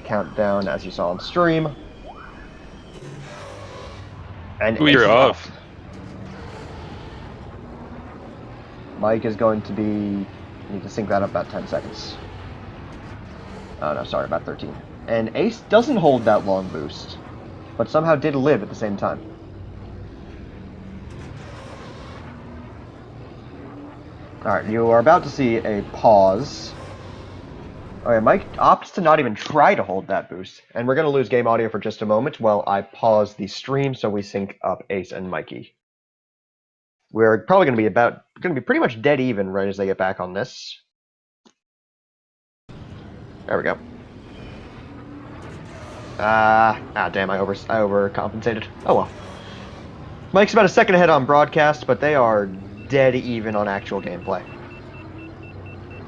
countdown as you saw on stream. And Ooh, Ace you're is off. Mike is going to be... Need to sync that up about 10 seconds. Oh no, sorry, about 13. And Ace doesn't hold that long boost, but somehow did live at the same time. Alright, you are about to see a pause. Alright, Mike opts to not even try to hold that boost, and we're going to lose game audio for just a moment while I pause the stream so we sync up Ace and Mikey. We're probably going to be pretty much dead even right as they get back on this. There we go. Damn, I overcompensated. Oh well. Mike's about a second ahead on broadcast, but they are dead even on actual gameplay.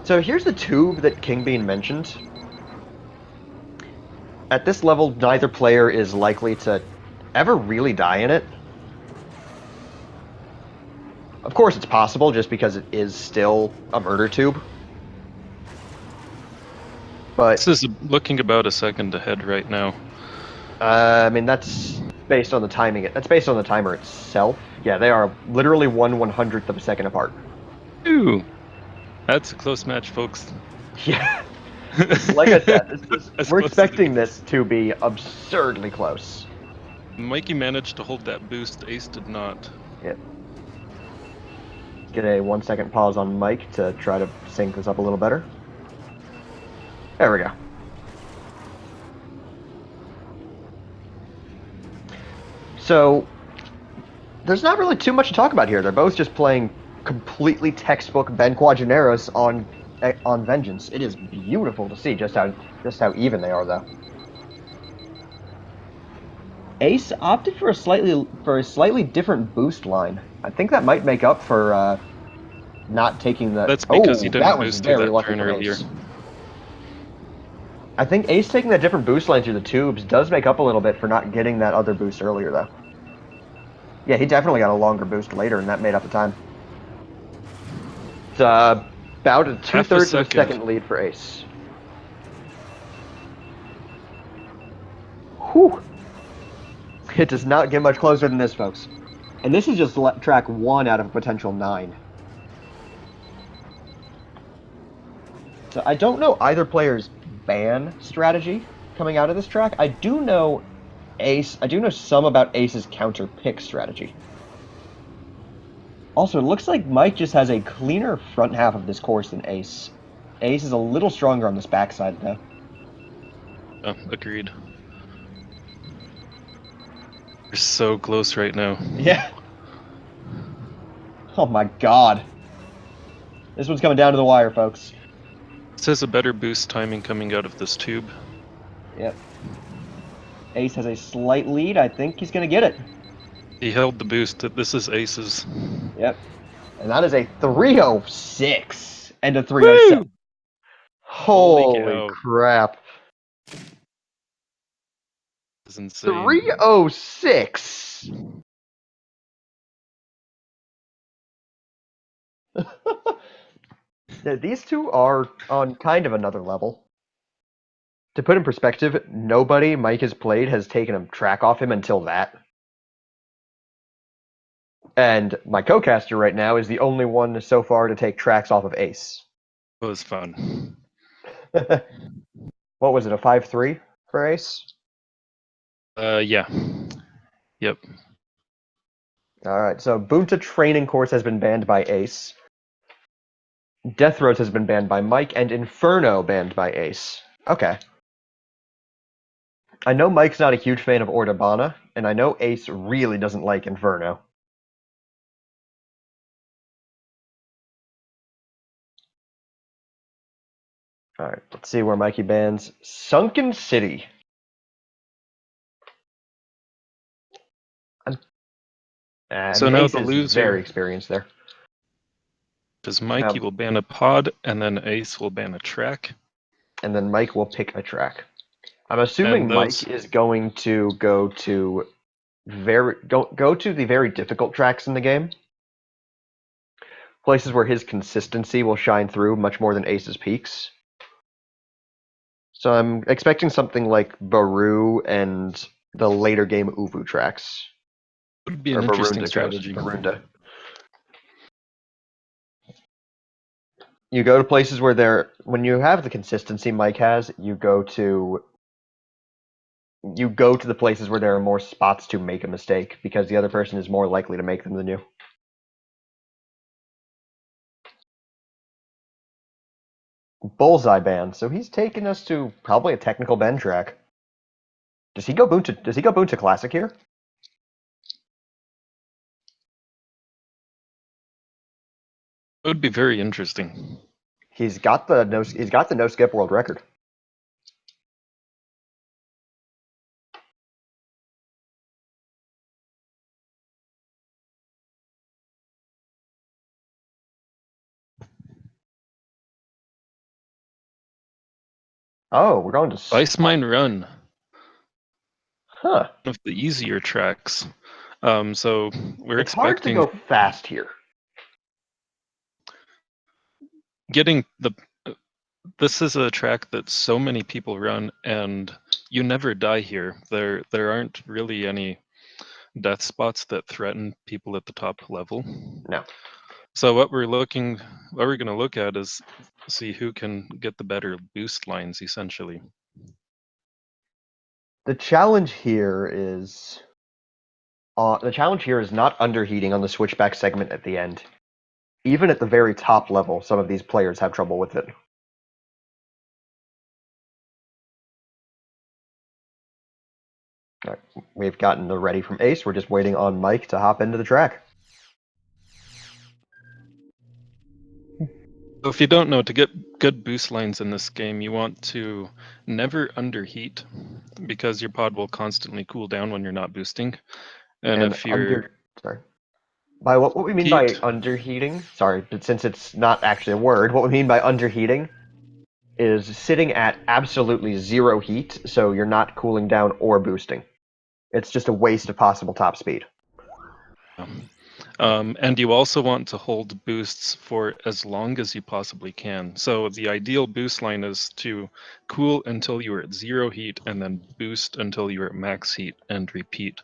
So here's the tube that Kingbean mentioned. At this level, neither player is likely to ever really die in it. Of course it's possible, just because it is still a murder tube. But This is looking about a second ahead right now. I mean, that's based on the timing. That's based on the timer itself. Yeah, they are literally 1/100th of a second apart. Ooh, that's a close match, folks. Yeah. Like I said, we're expecting this to be absurdly close. Mikey managed to hold that boost. Ace did not. Yep. Get a 1-second pause on Mike to try to sync this up a little better. There we go. So, there's not really too much to talk about here. They're both just playing completely textbook Ben Quadraneros on Vengeance. It is beautiful to see just how even they are, though. Ace opted for a slightly different boost line. I think that might make up for not taking the... That's because he that didn't was boost through very that lucky turn for earlier. Ace. I think Ace taking that different boost line through the tubes does make up a little bit for not getting that other boost earlier, though. Yeah, he definitely got a longer boost later, and that made up the time. It's about a 2/3 of a second lead for Ace. Whew! It does not get much closer than this, folks. And this is just track 1 out of a potential 9. So I don't know either player's ban strategy coming out of this track. I do know some about Ace's counter pick strategy. Also, it looks like Mike just has a cleaner front half of this course than Ace. Ace is a little stronger on this backside, though. Oh, agreed. We're so close right now. Yeah. Oh my god. This one's coming down to the wire, folks. This has a better boost timing coming out of this tube. Yep. Ace has a slight lead. I think he's going to get it. He held the boost. This is Ace's. Yep. And that is a 306 and a 307. Woo! Holy crap. This is insane. 306! These two are on kind of another level. To put in perspective, nobody Mike has played has taken a track off him until that. And my co-caster right now is the only one so far to take tracks off of Ace. It was fun. What was it, a 5-3 for Ace? Yeah. Yep. Alright, so Boonta Training Course has been banned by Ace. Death Throes has been banned by Mike, and Inferno banned by Ace. Okay. I know Mike's not a huge fan of Ordabana, and I know Ace really doesn't like Inferno. Alright, let's see where Mikey bans. Sunken City. So now Ace the is loser, very experienced there. because Mikey will ban a pod, and then Ace will ban a track. And then Mike will pick a track. I'm assuming Mike is going to go to the very difficult tracks in the game. Places where his consistency will shine through much more than Ace's peaks. So I'm expecting something like Baru and the later game Uvu tracks. Would be Or an interesting Barunda goes. strategy. Barunda. You go to places where when you have the consistency Mike has, you go to the places where there are more spots to make a mistake because the other person is more likely to make them than you. Bullseye band. So he's taken us to probably a technical bend track. Does he go boon to classic here? It would be very interesting. He's got the no skip world record. Oh, we're going to Ice Mine Run. Huh. One of the easier tracks. So we're It's hard to expecting go fast here. getting the. This is a track that so many people run, and you never die here. There aren't really any death spots that threaten people at the top level. No. So what we're going to look at is see who can get the better boost lines, essentially. The challenge here is not underheating on the switchback segment at the end. Even at the very top level, some of these players have trouble with it. All right, we've gotten the ready from Ace. We're just waiting on Mike to hop into the track. So if you don't know, to get good boost lines in this game, you want to never underheat because your pod will constantly cool down when you're not boosting. And if you're By what we mean by heat, underheating, but since it's not actually a word, what we mean by underheating is sitting at absolutely zero heat, so you're not cooling down or boosting. It's just a waste of possible top speed. and you also want to hold boosts for as long as you possibly can. So the ideal boost line is to cool until you are at zero heat and then boost until you're at max heat and repeat.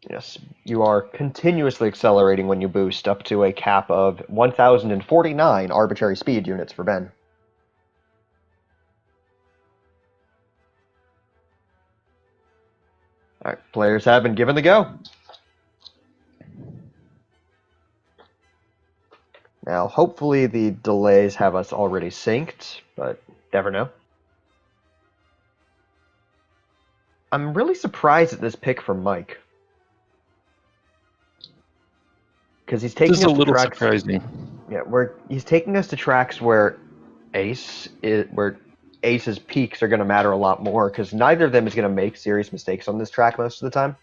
Yes, you are continuously accelerating when you boost up to a cap of 1,049 arbitrary speed units for Ben. Alright, players have been given the go. Now, hopefully the delays have us already synced, but never know. I'm really surprised at this pick from Mike. Because he's taking This is us a to little tracks. surprising. Yeah, he's taking us to tracks where Ace's peaks are going to matter a lot more, because neither of them is going to make serious mistakes on this track most of the time.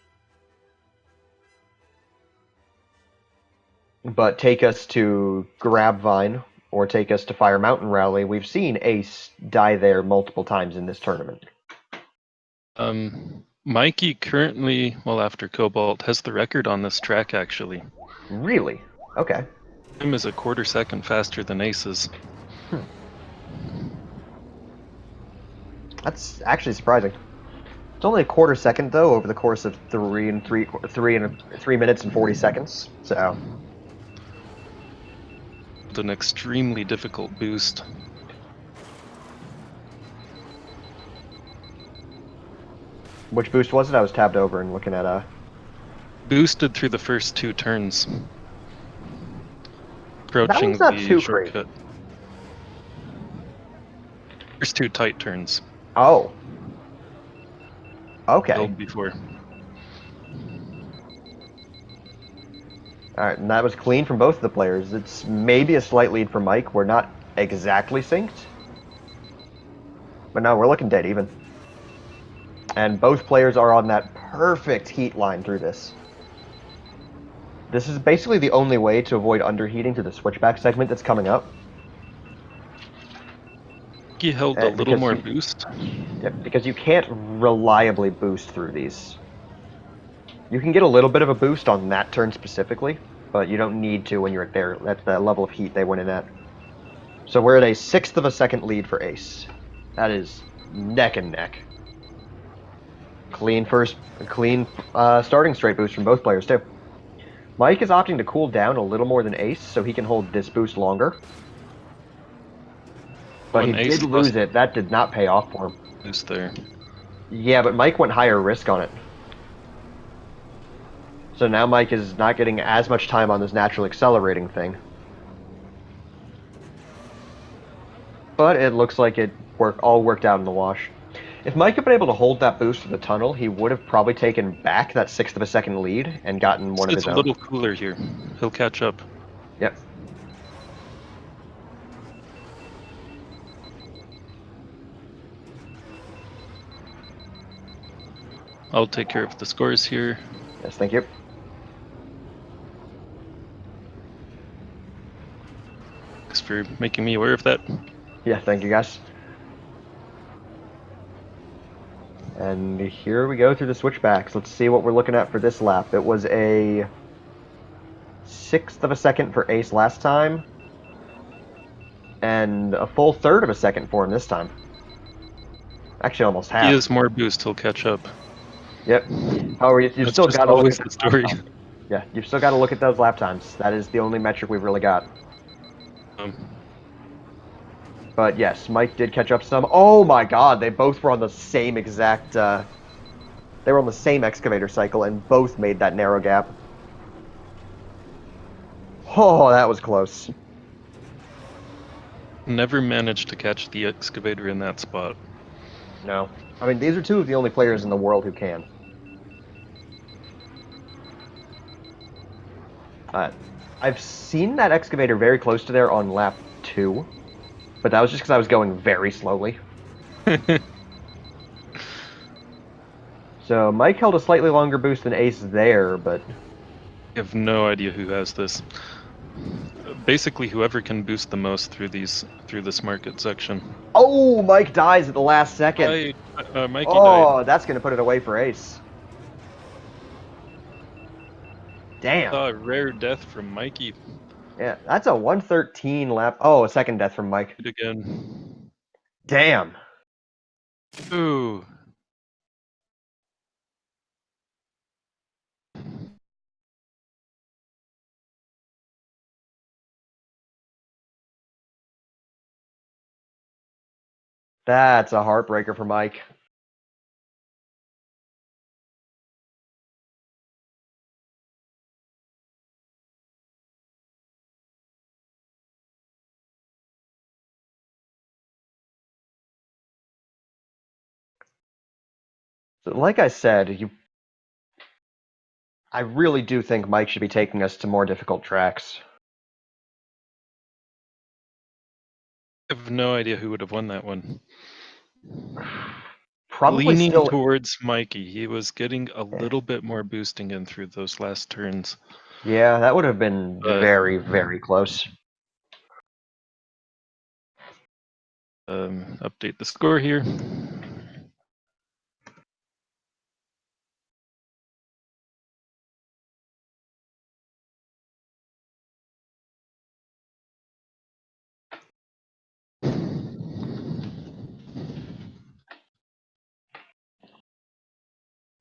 But take us to Grabvine or take us to Fire Mountain Rally, we've seen Ace die there multiple times in this tournament. Mikey currently, well after Cobalt, has the record on this track actually. Really? Okay. Him is a quarter second faster than Ace's. That's actually surprising. It's only a quarter second though over the course of 3 minutes and 40 seconds. So It's an extremely difficult boost. which boost was it? I was tabbed over and looking at Boosted through the first 2 turns. Approaching that one's not too shortcut. crazy. First 2 tight turns. Oh. Okay. Before. Alright, and that was clean from both of the players. It's maybe a slight lead for Mike. We're not exactly synced. But no, we're looking dead even. And both players are on that perfect heat line through this. This is basically the only way to avoid underheating to the switchback segment that's coming up. He held a little more boost. Yeah, because you can't reliably boost through these. You can get a little bit of a boost on that turn specifically, but you don't need to when you're at the level of heat they went in at. So we're at a 1/6 of a second lead for Ace. That is neck and neck. Clean starting straight boost from both players too. Mike is opting to cool down a little more than Ace, so he can hold this boost longer. But When he Ace did lose it. That did not pay off for him. boost there. Yeah, but Mike went higher risk on it. So now Mike is not getting as much time on this natural accelerating thing. But it looks like it all worked out in the wash. If Mike had been able to hold that boost to the tunnel, he would have probably taken back that 1/6 of a second lead and gotten one of It's his a own. little cooler here. He'll catch up. Yep. I'll take care of the scores here. Yes, thank you. Thanks for making me aware of that. Yeah, thank you guys. And here we go through the switchbacks. Let's see what we're looking at for this lap. It was a 1/6 of a second for Ace last time, and a full 1/3 of a second for him this time. Actually, almost He half. has more boost. He'll catch up. Yep. However, you've That's still just got to look always at the those lap story. times. Yeah, you've still got to look at those lap times. That is the only metric we've really got. But yes, Mike did catch up some. Oh my god, they both were on the same exact. They were on the same excavator cycle and both made that narrow gap. Oh, that was close. Never managed to catch the excavator in that spot. No. I mean, these are two of the only players in the world who can. I've seen that excavator very close to there on lap 2, but that was just because I was going very slowly. So Mike held a slightly longer boost than Ace there, but I have no idea who has this. Basically, whoever can boost the most through this market section. oh, Mike dies at the last second. Mikey died. Oh, that's gonna put it away for Ace. Damn. A rare death from Mikey Yeah, that's a 113 lap. Oh, a second death from Mike. again. Damn. Ooh. That's a heartbreaker for Mike. So, like I said, I really do think Mike should be taking us to more difficult tracks. I have no idea who would have won that one. Probably Leaning still. towards Mikey. He was getting a little bit more boosting in through those last turns. Yeah, that would have been But very, very close. update the score here.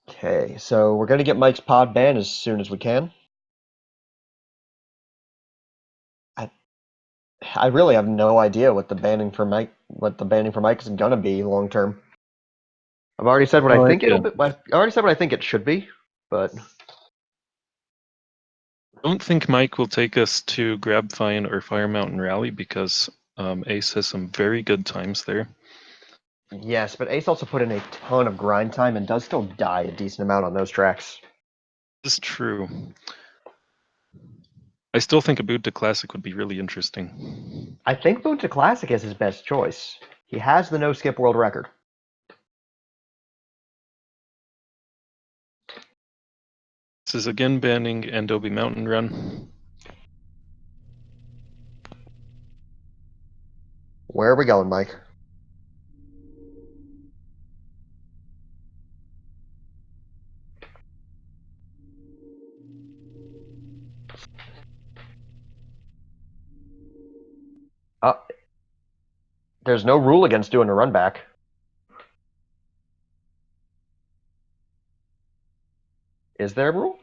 Okay, so we're going to get Mike's pod banned as soon as we can. I really have no idea what the banning for Mike is going to be long term. I've already said what I No think it'll idea. be. I've already said what I think it should be, but I don't think Mike will take us to Grab Fine or Fire Mountain Rally because Ace has some very good times there. yes, but Ace also put in a ton of grind time and does still die a decent amount on those tracks. This is true. I still think a boot to Classic would be really interesting. I think Boot to Classic is his best choice. He has the no skip world record. This is again banning Andobi Mountain Run. Where are we going, Mike? There's no rule against doing a run back. Is there a rule?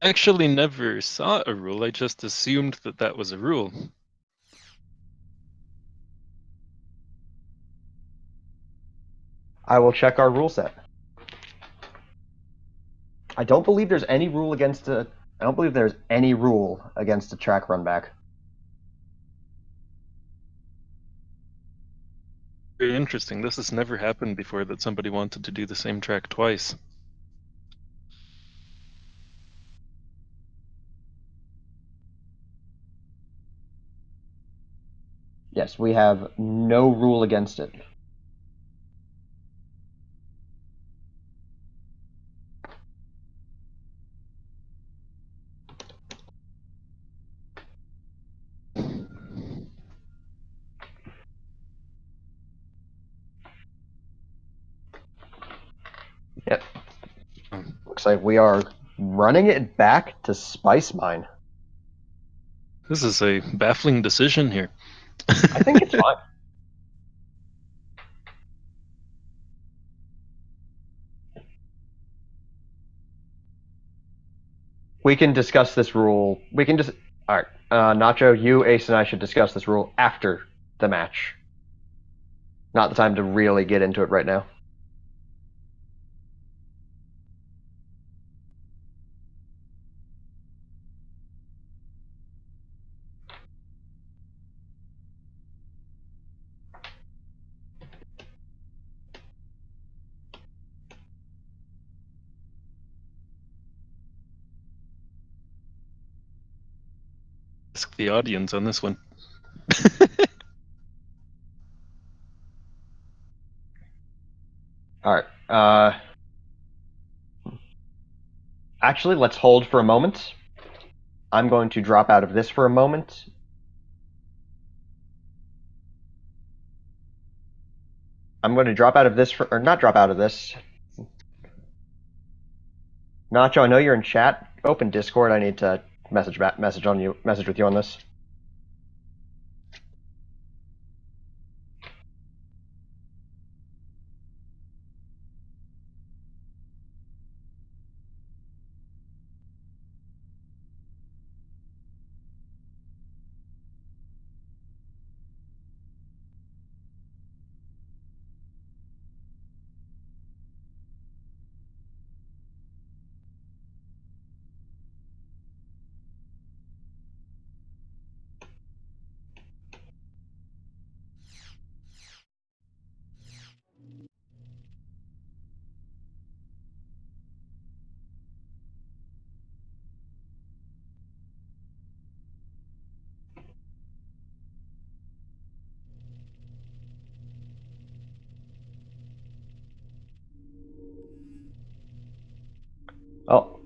I actually never saw a rule. I just assumed that that was a rule. I will check our rule set. I don't believe there's any rule against a. I don't believe there's any rule against a track run back. Very interesting. This has never happened before that somebody wanted to do the same track twice. Yes, we have no rule against it. Yep. Looks like we are running it back to Spice Mine. This is a baffling decision here. I think it's fine. We can discuss this rule. We can just. Alright. Nacho, you, Ace, and I should discuss this rule after the match. Not the time to really get into it right now. Ask the audience on this one. Alright. Actually, let's hold for a moment. I'm going to drop out of this for a moment. I'm going to drop out of this or not drop out of this. Nacho, I know you're in chat. Open Discord. I need to message with you on this. Oh.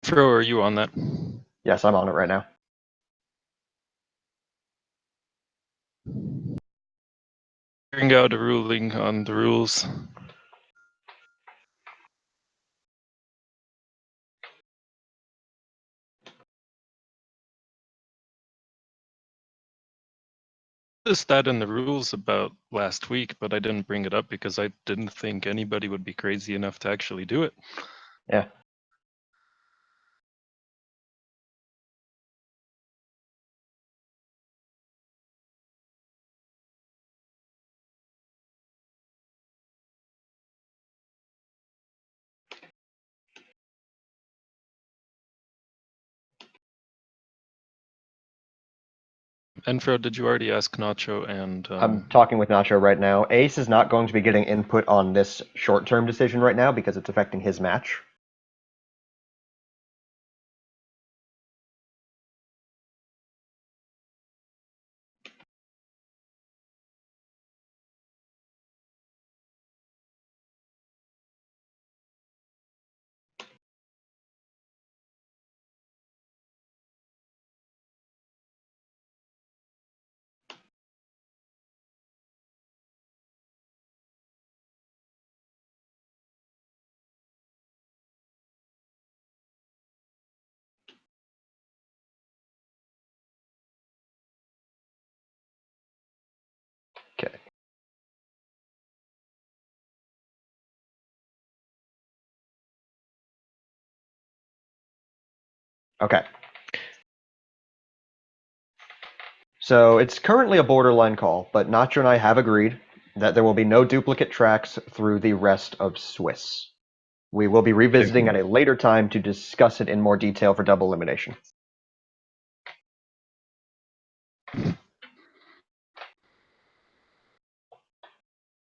Fro, are you on that? Yes, I'm on it right now. Bring out a ruling on the rules. Noticed that in the rules about last week, but I didn't bring it up because I didn't think anybody would be crazy enough to actually do it. Yeah. Enfro, did you already ask Nacho and... I'm talking with Nacho right now. Ace is not going to be getting input on this short-term decision right now because it's affecting his match. Okay. Okay. So it's currently a borderline call, but Nacho and I have agreed that there will be no duplicate tracks through the rest of Swiss. We will be revisiting at a later time to discuss it in more detail for double elimination.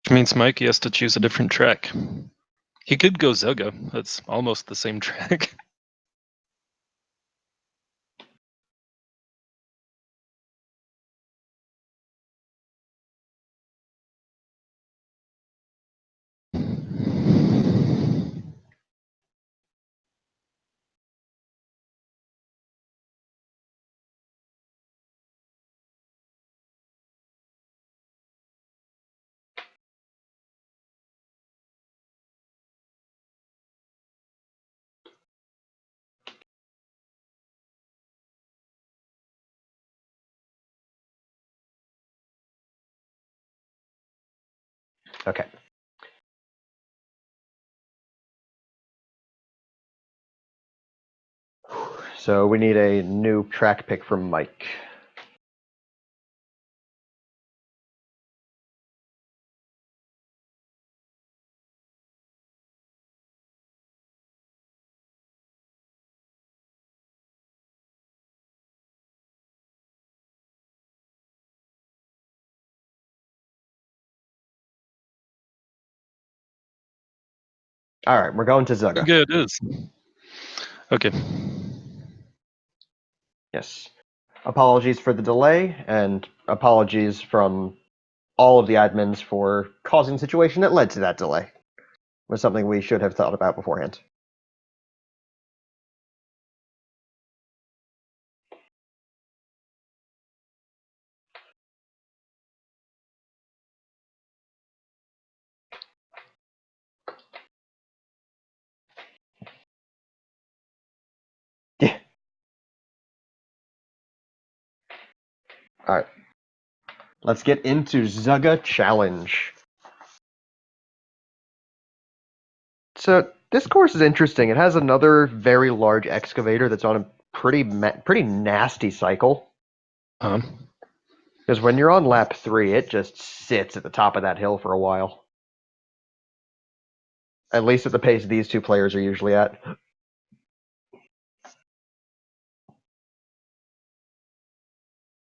Which means Mikey has to choose a different track. He could go Zaga. That's almost the same track. Okay. So we need a new track pick from Mike. All right, we're going to Zaga. Yeah, it is. Okay. Yes. Apologies for the delay, and apologies from all of the admins for causing the situation that led to that delay. It was something we should have thought about beforehand. Yeah. All right. Let's get into Zaga Challenge. So this course is interesting. It has another very large excavator that's on a pretty nasty cycle. Because when you're on lap 3, it just sits at the top of that hill for a while. At least at the pace these two players are usually at.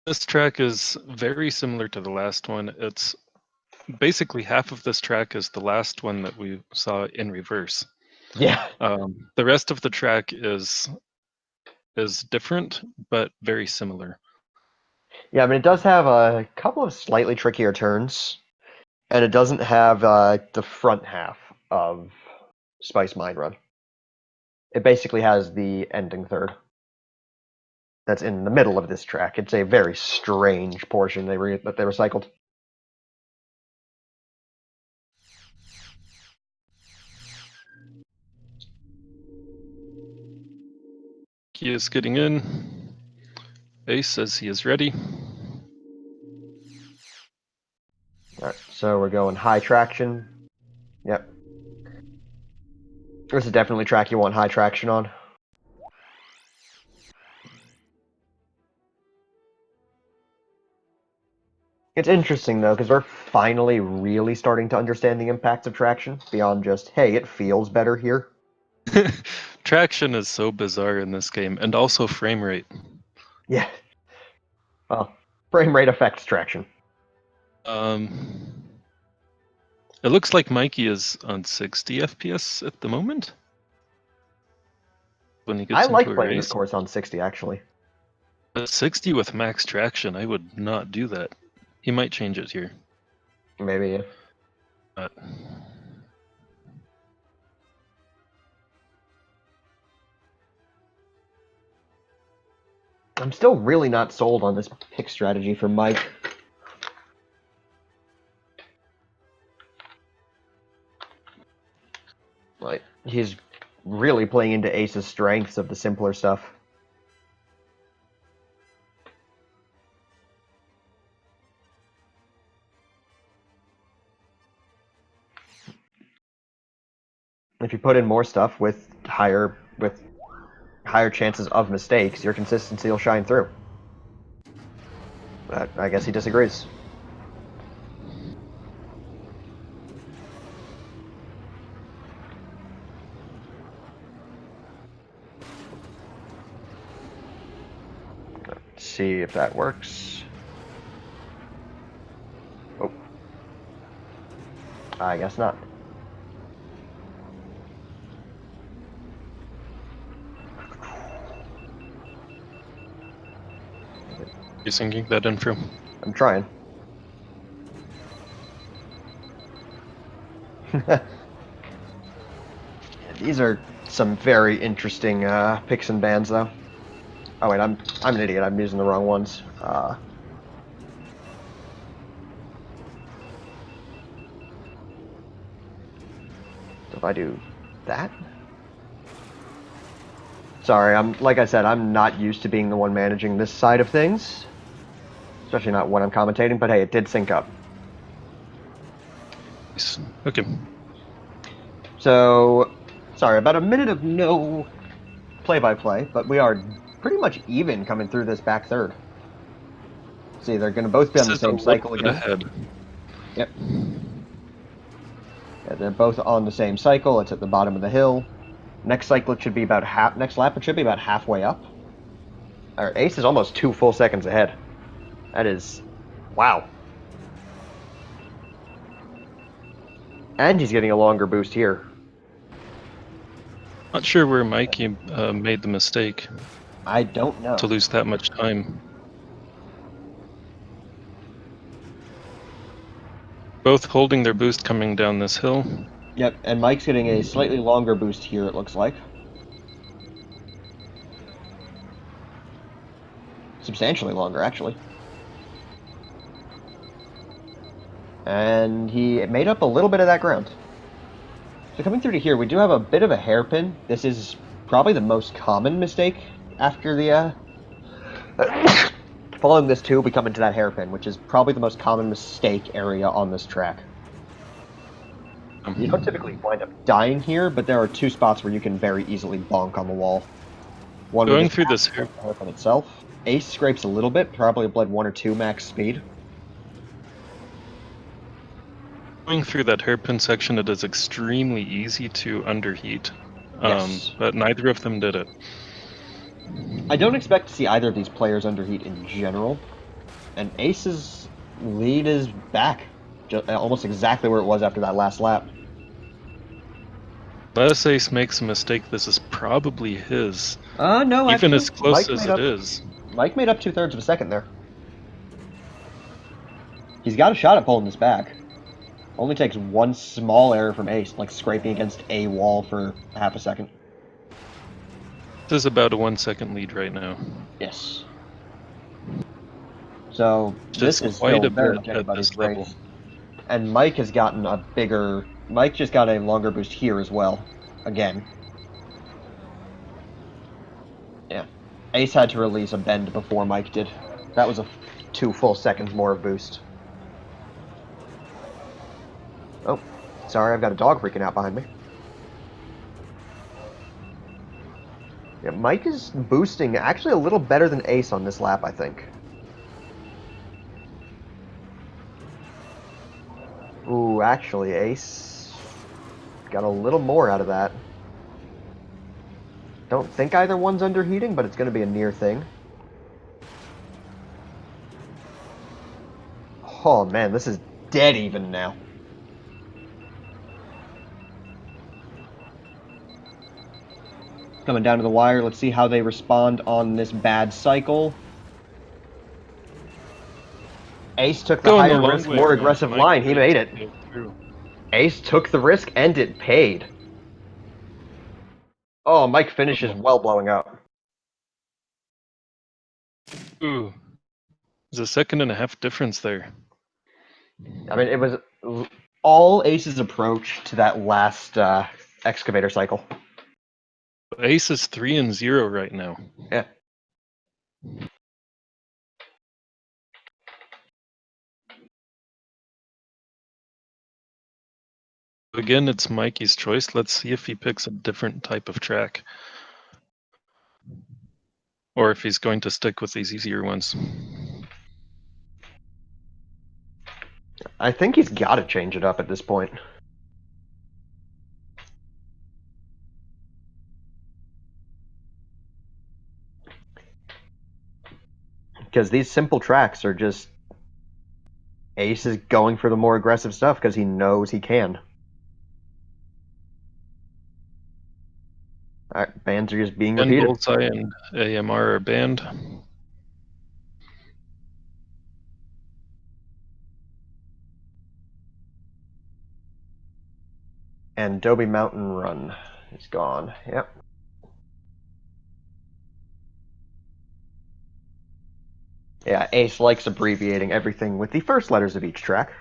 This track is very similar to the last one. It's basically half of this track is the last one that we saw in reverse. Yeah. The rest of the track is different, but very similar. Yeah, I mean, it does have a couple of slightly trickier turns, and it doesn't have the front half of Spice Mine Run. It basically has the ending third. That's in the middle of this track. It's a very strange portion that they recycled. He is getting in. Ace says he is ready. Alright, so we're going high traction. Yep. This is definitely a track you want high traction on. It's interesting, though, because we're finally really starting to understand the impacts of traction beyond just, hey, it feels better here. Traction is so bizarre in this game, and also frame rate. Yeah. Well, Frame rate affects traction. It looks like Mikey is on 60 FPS at the moment. When he gets I into like a playing this race. course on 60, actually. At 60 with max traction, I would not do that. He might change it here. Maybe. But I'm still really not sold on this pick strategy for Mike. Like, he's really playing into Ace's strengths of the simpler stuff. If you put in more stuff with higher chances of mistakes, your consistency will shine through. But I guess he disagrees. Let's see if that works. Oh. I guess not. you sinking that in from? I'm trying. These are some very interesting picks and bans, though. Oh wait, I'm an idiot. I'm using the wrong ones. So if I do that. Sorry, like I said, I'm not used to being the one managing this side of things, especially not when I'm commentating. But hey, it did sync up. Nice. Okay. So, sorry, about a minute of no play-by-play, but we are pretty much even coming through this back third. See, they're going to both be on the This is a same little cycle bit again. ahead. Yep. Yeah, they're both on the same cycle. It's at the bottom of the hill. Next cycle, it should be about half. Next lap, it should be about halfway up. Our Ace is almost 2 full seconds ahead. That is, wow. And he's getting a longer boost here. Not sure where Mikey made the mistake I don't know. to lose that much time. Both holding their boost coming down this hill. Yep, and Mike's getting a slightly longer boost here, it looks like. Substantially longer, actually. And he made up a little bit of that ground. So coming through to here, we do have a bit of a hairpin. This is probably the most common mistake after the... Following this too, we come into that hairpin, which is probably the most common mistake area on this track. You don't typically wind up dying here, but there are 2 spots where you can very easily bonk on the wall. One Going through this hairpin itself. Ace scrapes a little bit, probably bled 1 or 2 max speed. Going through that hairpin section, it is extremely easy to underheat. Yes. But neither of them did it. I don't expect to see either of these players underheat in general. And Ace's lead is back. Almost exactly where it was after that last lap. Unless Ace makes a mistake, this is probably his. No, Even actually, as close Mike as it is. Mike made up 2/3 of a second there. He's got a shot at pulling this back. Only takes 1 small error from Ace, like scraping against a wall for half a second. This is about a 1 second lead right now. Yes. So Just this is quite still a very bit much at anybody's this level. race. And Mike has gotten a bigger... Mike just got a longer boost here as well. Again. Yeah. Ace had to release a bend before Mike did. That was 2 full seconds more of boost. Oh, sorry, I've got a dog freaking out behind me. Yeah, Mike is boosting actually a little better than Ace on this lap, I think. Ooh, actually, Ace got a little more out of that. Don't think either one's underheating, but it's going to be a near thing. Oh man, this is dead even now. Coming down to the wire, let's see how they respond on this bad cycle. Ace took the Going the higher long risk, way more around aggressive Mike, line. He but made it. goes through. Ace took the risk and it paid. Oh, Mike finishes Oh. well blowing up. Ooh. There's a 1.5 second difference there. I mean, it was all Ace's approach to that last excavator cycle. Ace is 3-0 right now. Yeah. Again, it's Mikey's choice. Let's see if he picks a different type of track. Or if he's going to stick with these easier ones. I think he's got to change it up at this point. Because these simple tracks are just... Ace is going for the more aggressive stuff because he knows he can. Alright, bands are just being And repeated. Bullseye and AMR are banned. And Dobie Mountain Run is gone. Yep. Yeah, Ace likes abbreviating everything with the first letters of each track.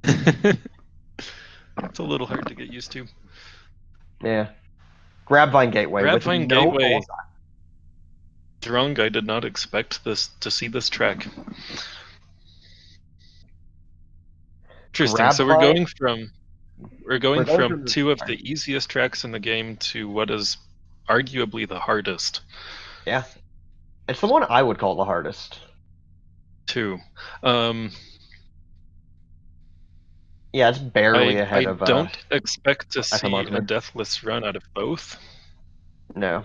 It's a little hard to get used to. Yeah. Grabvine Gateway with Grabvine no Gateway. bullseye. Drunk, I did not expect to see this track. Interesting. So we're going from two of the easiest tracks in the game to what is arguably the hardest. Yeah. It's the one I would call the hardest. Two. Yeah, it's barely ahead I of don't expect to see FMR. a deathless run out of both. No.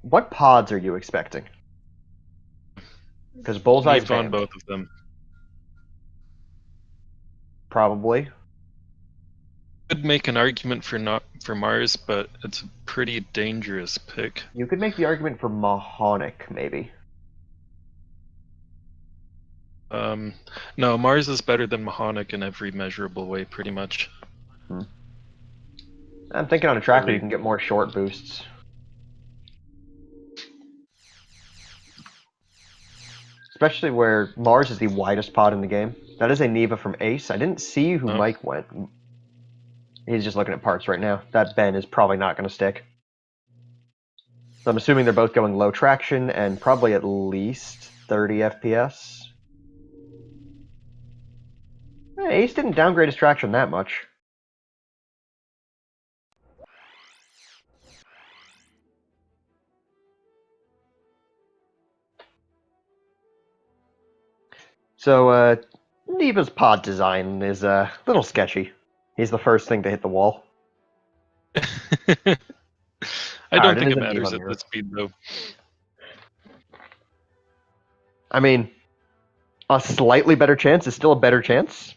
What pods are you expecting? Because Bullseye's Neve on banned. both of them. Probably. Could make an argument for Mars, but it's a pretty dangerous pick. You could make the argument for Mahonic, maybe. No, Mars is better than Mahonic in every measurable way, pretty much. I'm thinking on a track where you can get more short boosts. Especially where Mars is the widest pod in the game. That is a Neva from Ace. I didn't see who Mike went. He's just looking at parts right now. That Ben is probably not going to stick. So I'm assuming they're both going low traction and probably at least 30 FPS. Ace didn't downgrade his traction that much. So, Neva's pod design is a little sketchy. He's the first thing to hit the wall. I don't think it matters at mirror. this speed, though. I mean, a slightly better chance is still a better chance.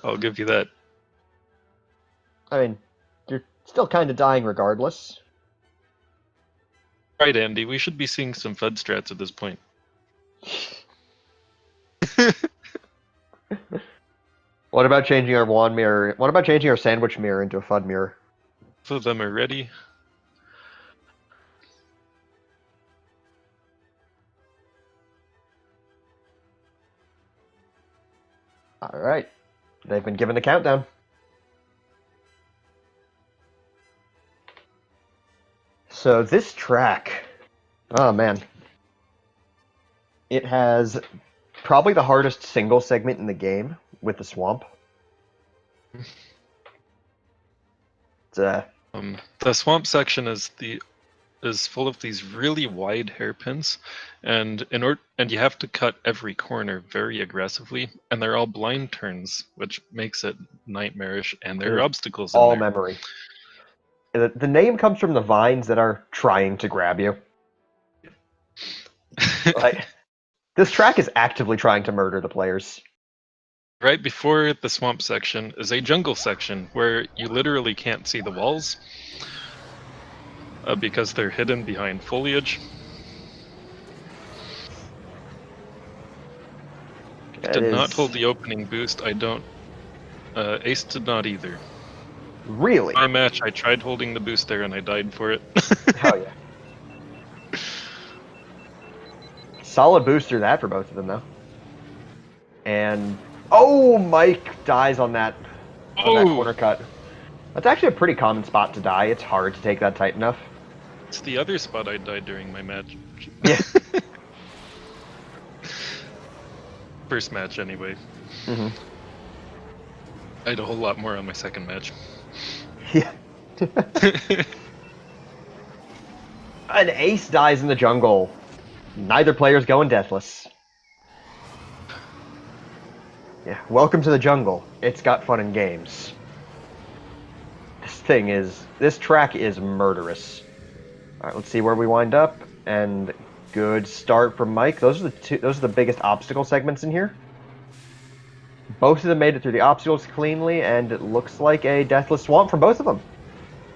I'll give you that. I mean, you're still kind of dying regardless. Right, Andy, we should be seeing some FUD strats at this point. What about changing our wand mirror? What about changing our sandwich mirror into a FUD mirror? Both of them are ready. Alright. They've been given the countdown. So this track, oh man. It has probably the hardest single segment in the game with the swamp. The swamp section is full of these really wide hairpins, and you have to cut every corner very aggressively, and they're all blind turns, which makes it nightmarish, and there are obstacles in all there. memory. The name comes from the vines that are trying to grab you. Like, this track is actively trying to murder the players. Right before the swamp section is a jungle section where you literally can't see the walls because they're hidden behind foliage. I It did not is hold the opening boost. I don't. Ace did not either. really. My match, I tried holding the boost there and I died for it. Hell yeah. Solid booster that for both of them though. And oh, Mike dies on that Oh, corner cut. That's actually a pretty common spot to die. It's hard to take that tight enough. it's the other spot I died during my match. Yeah. First match, anyway. Hmm. I had a whole lot more on my second match. Yeah. An ace dies in the jungle. Neither player's going deathless. Yeah. Welcome to the jungle. It's got fun and games. This track is murderous. All right, let's see where we wind up. And good start from Mike. Those are the biggest obstacle segments in here. Both of them made it through the obstacles cleanly, and it looks like a deathless swamp for both of them.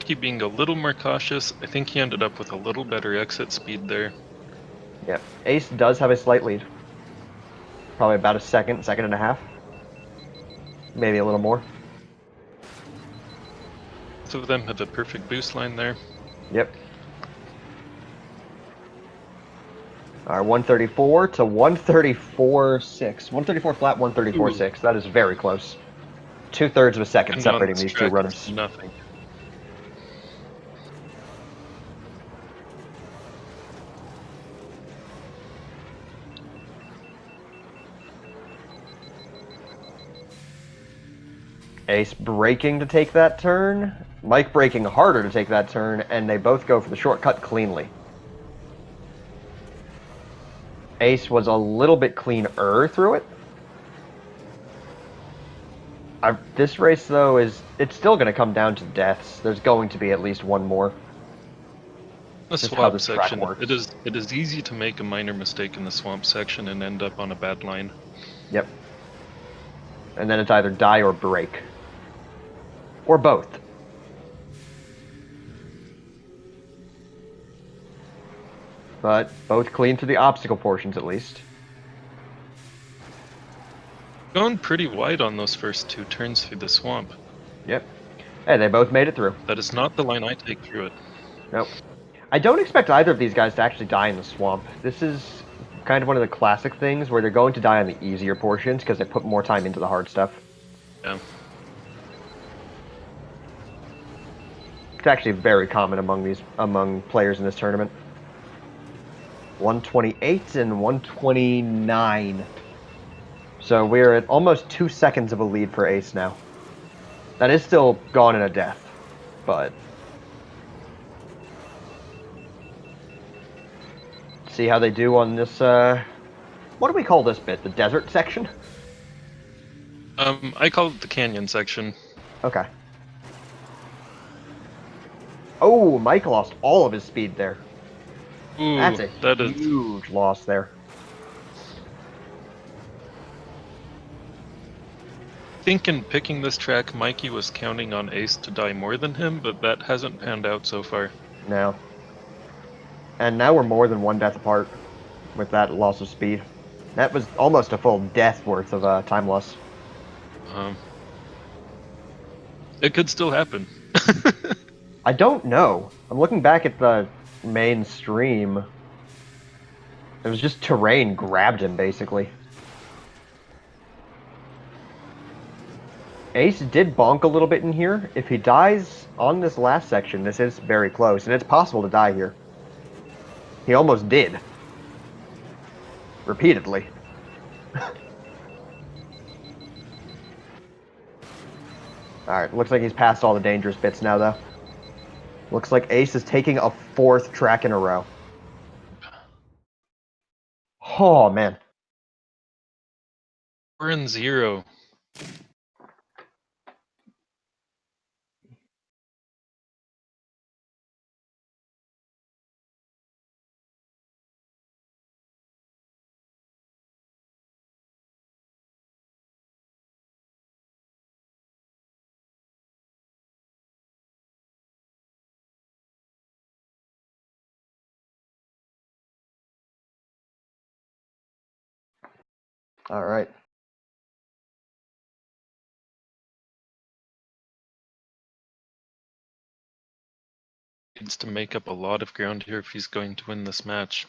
He being a little more cautious. I think he ended up with a little better exit speed there. Yep. Ace does have a slight lead. Probably about a second and a half. Maybe a little more. Both of them have a perfect boost line there. Yep. All right, 134 to 134.6. 134 flat, 134.6. That is very close. 2/3 of a second And on separating this these two track, it's runners. nothing. Ace braking to take that turn, Mike braking harder to take that turn, and they both go for the shortcut cleanly. Ace was a little bit cleaner through it. This race, though, it's still going to come down to deaths. There's going to be at least one more. The Just how swamp this track section, works. it is easy to make a minor mistake in the swamp section and end up on a bad line. Yep. And then it's either die or break. Or both. But both clean through the obstacle portions, at least. Going pretty wide on those first two turns through the swamp. Yep. Hey, they both made it through. That is not the line I take through it. Nope. I don't expect either of these guys to actually die in the swamp. This is kind of one of the classic things where they're going to die on the easier portions because they put more time into the hard stuff. Yeah. It's actually very common among players in this tournament. 128 and 129. So we're at almost 2 seconds of a lead for Ace now. That is still gone in a death, but see how they do on this. What do we call this bit? The desert section? I call it the canyon section. Okay. Oh, Mike lost all of his speed there. Ooh, That's a that is. huge loss there. I think in picking this track, Mikey was counting on Ace to die more than him, but that hasn't panned out so far. No. And now we're more than one death apart with that loss of speed. That was almost a full death worth of time loss. It could still happen. I don't know. I'm looking back at the main stream. It was just terrain grabbed him, basically. Ace did bonk a little bit in here. If he dies on this last section, this is very close, and it's possible to die here. He almost did. Repeatedly. Alright, looks like he's past all the dangerous bits now, though. Looks like Ace is taking a 4th track in a row. Oh, man. 4-0. All right. Needs to make up a lot of ground here if he's going to win this match.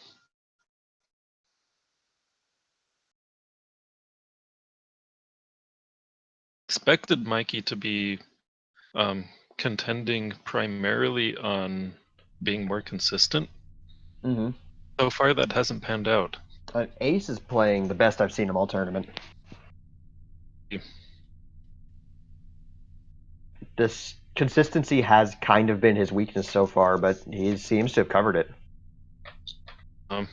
Expected Mikey to be contending primarily on being more consistent. Mm-hmm. So far, that hasn't panned out. Ace is playing the best I've seen him all tournament. This consistency has kind of been his weakness so far, but he seems to have covered it. Um,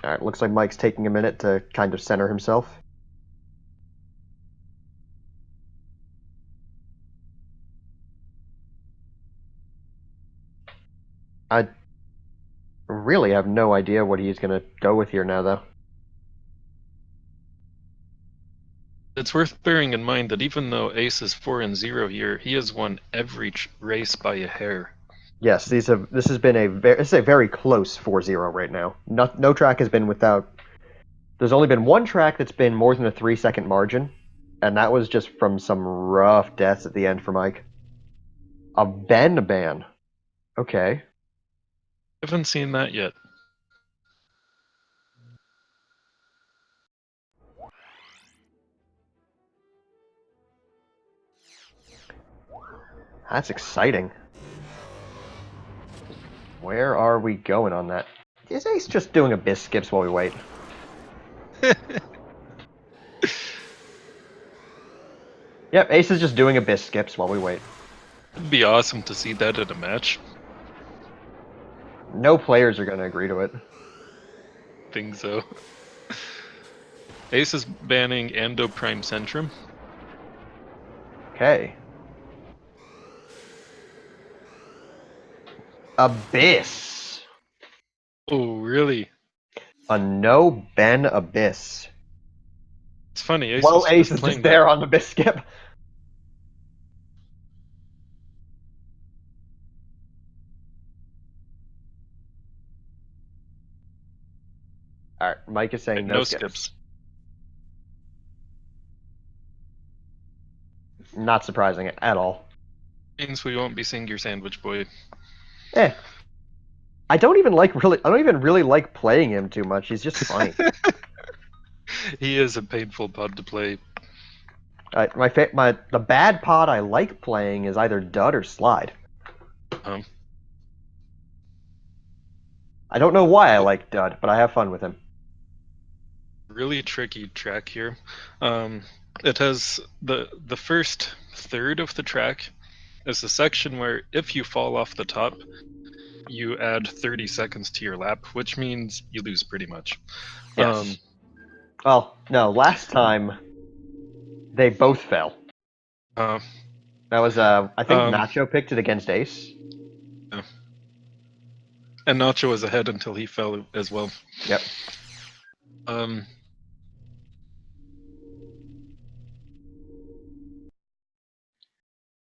All right, looks like Mike's taking a minute to kind of center himself. I really have no idea what he's going to go with here now, though. it's worth bearing in mind that even though Ace is 4-0 here, he has won every race by a hair. Yes, this has been a very close 4-0 right now. No track has been without. There's only been one track that's been more than a 3-second margin, and that was just from some rough deaths at the end for Mike. A ban. Okay. Haven't seen that yet. That's exciting. Where are we going on that? Is Ace just doing abyss skips while we wait? Yep, Ace is just doing abyss skips while we wait. It'd be awesome to see that at a match. No players are going to agree to it. Think so. Ace is banning Ando Prime Centrum. Okay. Abyss. Oh, really? A no Ben Abyss. It's funny. Ace Well, is Ace just is playing just there on the abyss skip. All right, Mike is saying no skips. Not surprising at all. Means we won't be seeing your sandwich boy. I don't even really like playing him too much. He's just funny. He is a painful pod to play. The bad pod I like playing is either Dud or Slide. I don't know why I like Dud, but I have fun with him. Really tricky track here. It has the first third of the track is the section where if you fall off the top, you add 30 seconds to your lap, which means you lose pretty much. Yes. Well, no, last time they both fell. Uh, That was I think Nacho picked it against Ace. Yeah. And Nacho was ahead until he fell as well. Yep.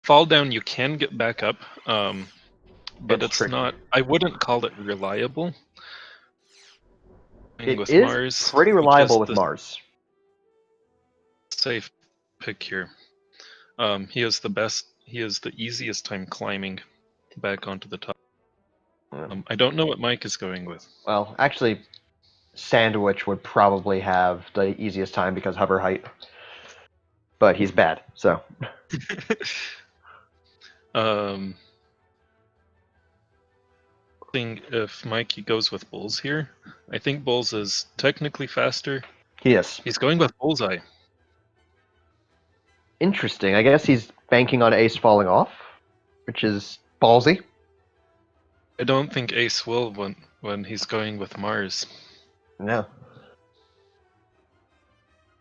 Fall down, you can get back up, but it's tricky. not. I wouldn't call it reliable. It with is Mars, pretty reliable with Mars. Safe pick here. He has the best. He has the easiest time climbing back onto the top. I don't know what Mike is going with. Well, actually, Sandwich would probably have the easiest time because hover height. But he's bad, so. Think if Mikey goes with Bulls here, I think Bulls is technically faster. He is. He's going with Bullseye. Interesting. I guess he's banking on Ace falling off, which is ballsy. I don't think Ace will when he's going with Mars. No.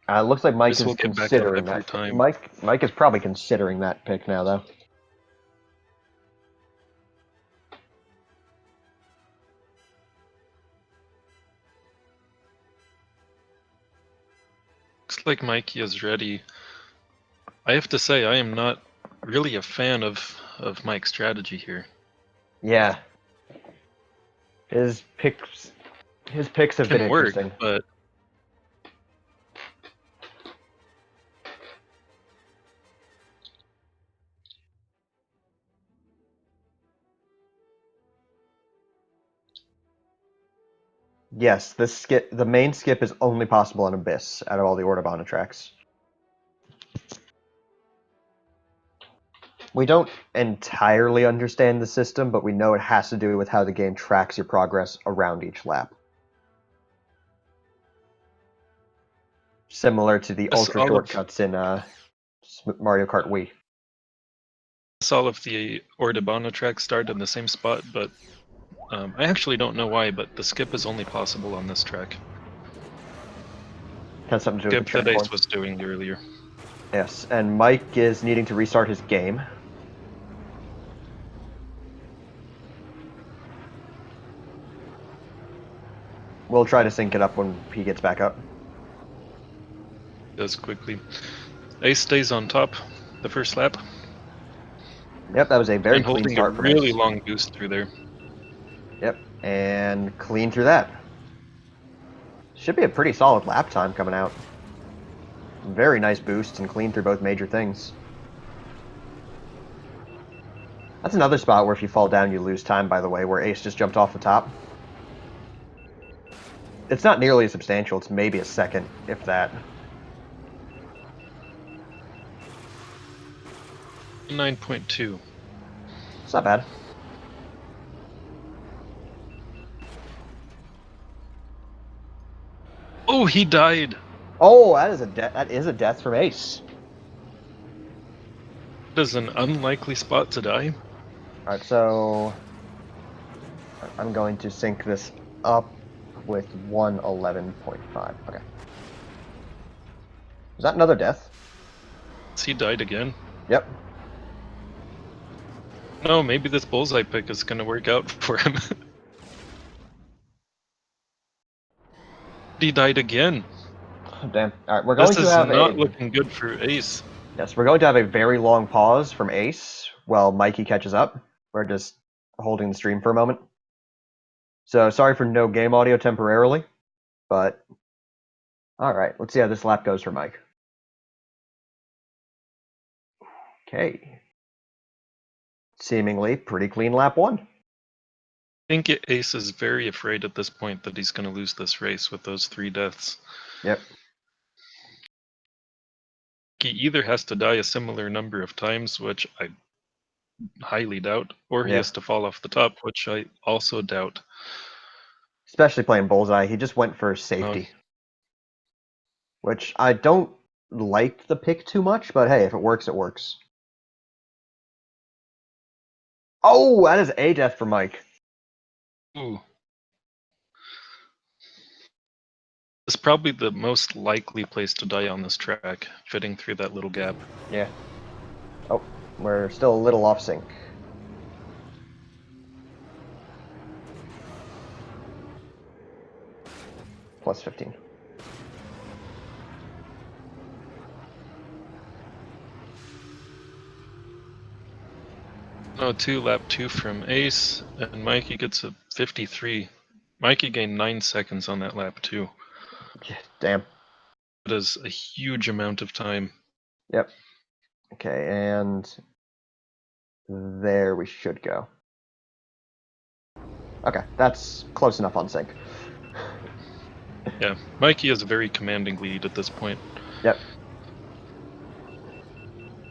Looks like Mike is considering that. Time. Mike is probably considering that pick now, though. Looks like Mikey is ready. I have to say, I am not really a fan of Mike's strategy here. Yeah. His picks have been Can work, interesting. but Yes, the main skip is only possible on Abyss out of all the Ordabana tracks. We don't entirely understand the system, but we know it has to do with how the game tracks your progress around each lap. Similar to the yes, ultra shortcuts in Mario Kart Wii. all of the Ordabana tracks start in the same spot, but I actually don't know why, but the skip is only possible on this track. Has something to do with Skip the that track Ace was doing earlier. Yes, and Mike is needing to restart his game. We'll try to sync it up when he gets back up. Does quickly. Ace stays on top the first lap. Yep, that was a very and clean holding start a from really Ace. long boost through there. Yep, and clean through that. Should be a pretty solid lap time coming out. Very nice boost and clean through both major things. That's another spot where if you fall down, you lose time, by the way, where Ace just jumped off the top. It's not nearly as substantial. It's maybe a second, if that. 9.2. It's not bad. Oh, he died. Oh, that is a death from Ace. That is an unlikely spot to die. Alright, so I'm going to sync this up with 111.5. Okay. Is that another death? He died again. Yep. No, maybe this bullseye pick is gonna work out for him. He died again. Oh, damn. Alright, we're going This to is have not looking good for Ace. Yes, we're going to have a very long pause from Ace while Mikey catches up. We're just holding the stream for a moment. So sorry for no game audio temporarily, but alright, let's see how this lap goes for Mike. Okay. Seemingly pretty clean lap one. I think Ace is very afraid at this point that he's gonna lose this race with those 3 deaths. Yep. He either has to die a similar number of times, which I highly doubt, or he Yeah. has to fall off the top, which I also doubt. Especially playing Bullseye, he just went for safety. Which I don't like the pick too much, but hey, if it works, it works. Oh, that is a death for Mike. Ooh. It's probably the most likely place to die on this track, fitting through that little gap. Yeah. Oh, we're still a little off sync. Plus 15. Oh, lap 2 from Ace, and Mikey gets a 53. Mikey gained 9 seconds on that lap 2. Damn. That is a huge amount of time. Yep. Okay, and there we should go. Okay, that's close enough on sync. Yeah, Mikey has a very commanding lead at this point. Yep.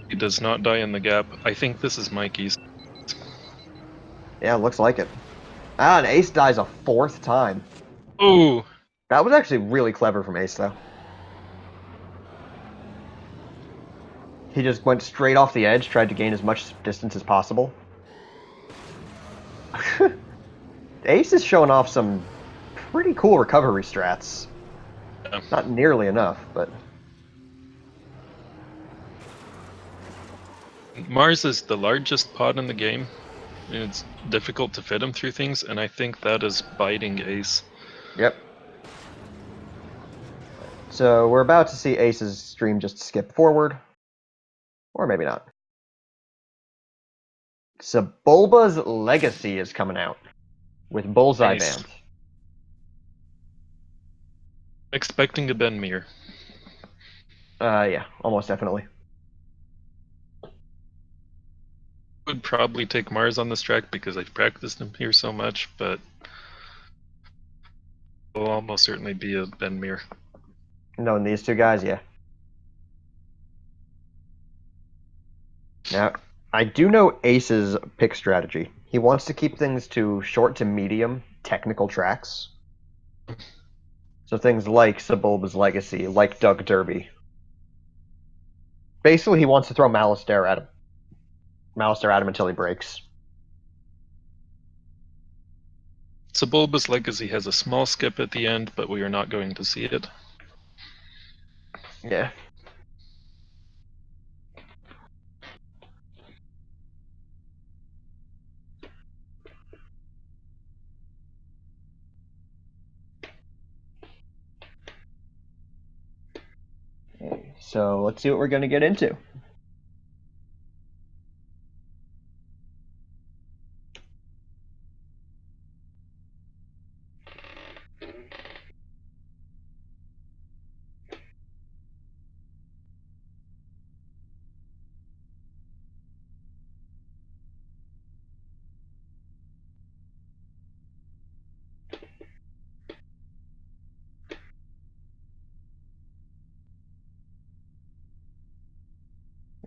He does not die in the gap. I think this is Mikey's. Yeah, looks like it. Ah, and Ace dies a 4th time. Ooh! That was actually really clever from Ace, though. He just went straight off the edge, tried to gain as much distance as possible. Ace is showing off some pretty cool recovery strats. Yeah. Not nearly enough, but... Mars is the largest pod in the game. It's difficult to fit him through things, and I think that is biting Ace. Yep. So we're about to see Ace's stream just skip forward. Or maybe not. So Bulba's Legacy is coming out. with Bullseye Nice. Band. Expecting a Ben Mir. Yeah, almost definitely. Would probably take Mars on this track because I've practiced him here so much, but will almost certainly be a Ben Mir. Knowing these two guys, yeah. Now, I do know Ace's pick strategy. He wants to keep things to short to medium technical tracks. So things like Sebulba's Legacy, like Doug Derby. Basically, he wants to throw Malistaire at him. Malistaire at him until he breaks. Sebulba's Legacy has a small skip at the end, but we are not going to see it. Yeah. Okay, so let's see what we're going to get into.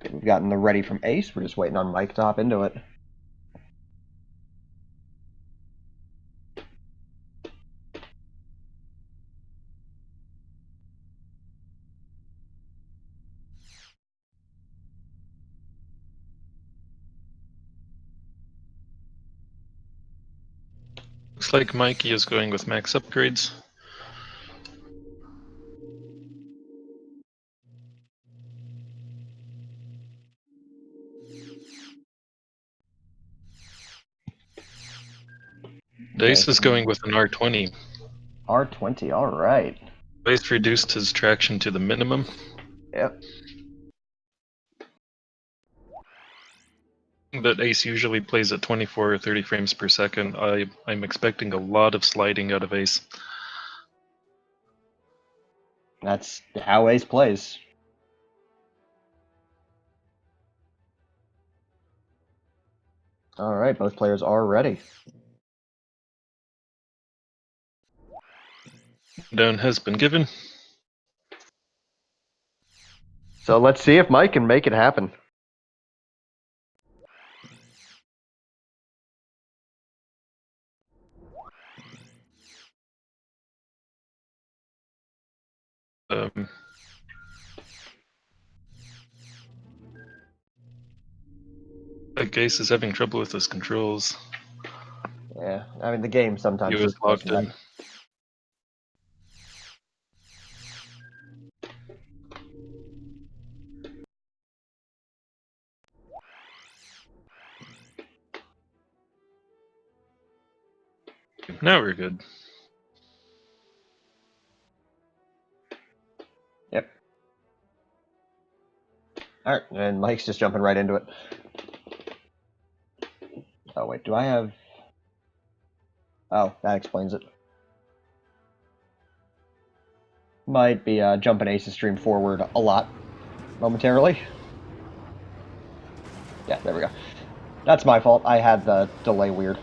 Okay, we've gotten the ready from Ace. We're just waiting on Mike to hop into it. Looks like Mikey is going with max upgrades. Ace is going with an R20. R20, all right. Ace reduced his traction to the minimum. Yep. But Ace usually plays at 24 or 30 frames per second. I'm expecting a lot of sliding out of Ace. That's how Ace plays. All right, both players are ready. Down has been given. So let's see if Mike can make it happen. Like Ace is having trouble with his controls. Yeah, I mean the game sometimes He was just does locked that. in. Now we're good. Yep. All right, and Mike's just jumping right into it. Oh wait, do I have? Oh, that explains it. Might be jumping Ace's stream forward a lot momentarily. Yeah, there we go. That's my fault. I had the delay weird.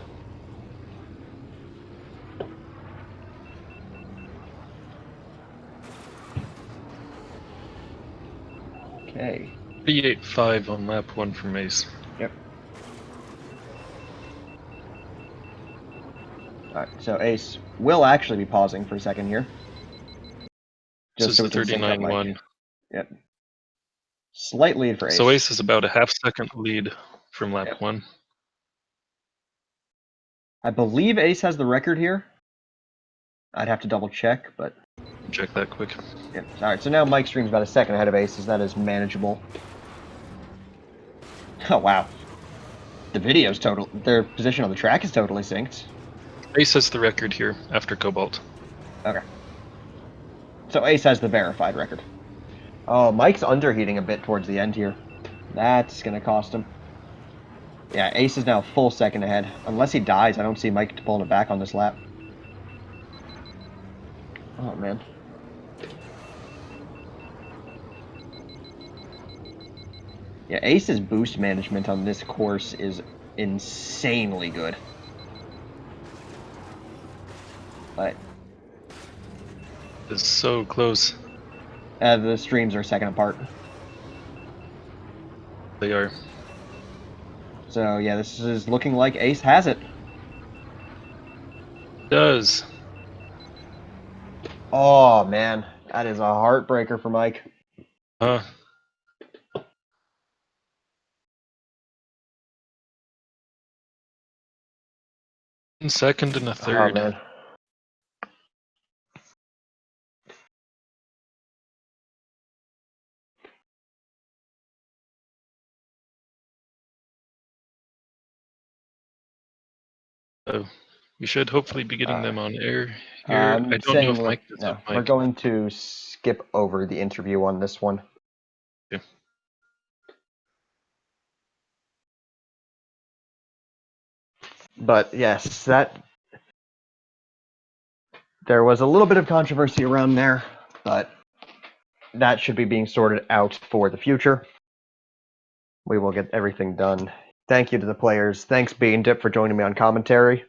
Okay. 38.5 on lap 1 from Ace. Yep. Alright, so Ace will actually be pausing for a second here. This is so the we can sync on Mike. 39.1. Yep. Slight lead for Ace. So Ace is about a half-second lead from lap 1. I believe Ace has the record here. I'd have to double check, but... Check that quick. Yeah. Alright, so now Mike's stream's about a second ahead of Ace's. That is manageable. Oh, wow. The video's total... Their position on the track is totally synced. Ace has the record here after Cobalt. Okay. So Ace has the verified record. Oh, Mike's underheating a bit towards the end here. That's going to cost him. Yeah, Ace is now full second ahead. Unless he dies, I don't see Mike pulling it back on this lap. Oh, man. Yeah, Ace's boost management on this course is insanely good. But It's so close. the streams are a second apart. They are. So, yeah, this is looking like Ace has it. Does. Oh, man. That is a heartbreaker for Mike. Uh, second and a Oh, third. man. We should hopefully be getting them on air here. I'm I don't know if saying Mike does have we're mic. going to skip over the interview on this one. Okay. But yes, there was a little bit of controversy around there, but that should be being sorted out for the future. We will get everything done. Thank you to the players. Thanks, Bean Dip, for joining me on commentary.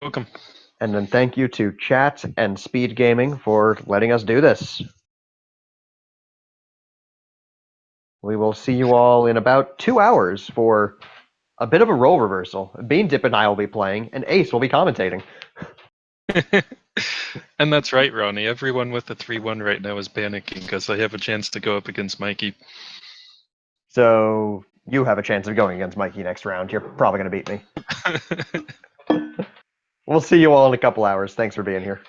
Welcome. And then thank you to Chat and Speed Gaming for letting us do this. We will see you all in about 2 hours for a bit of a role reversal. Bean Dip and I will be playing, and Ace will be commentating. And that's right, Ronnie. Everyone with a 3-1 right now is panicking because I have a chance to go up against Mikey. So you have a chance of going against Mikey next round. You're probably going to beat me. We'll see you all in a couple hours. Thanks for being here.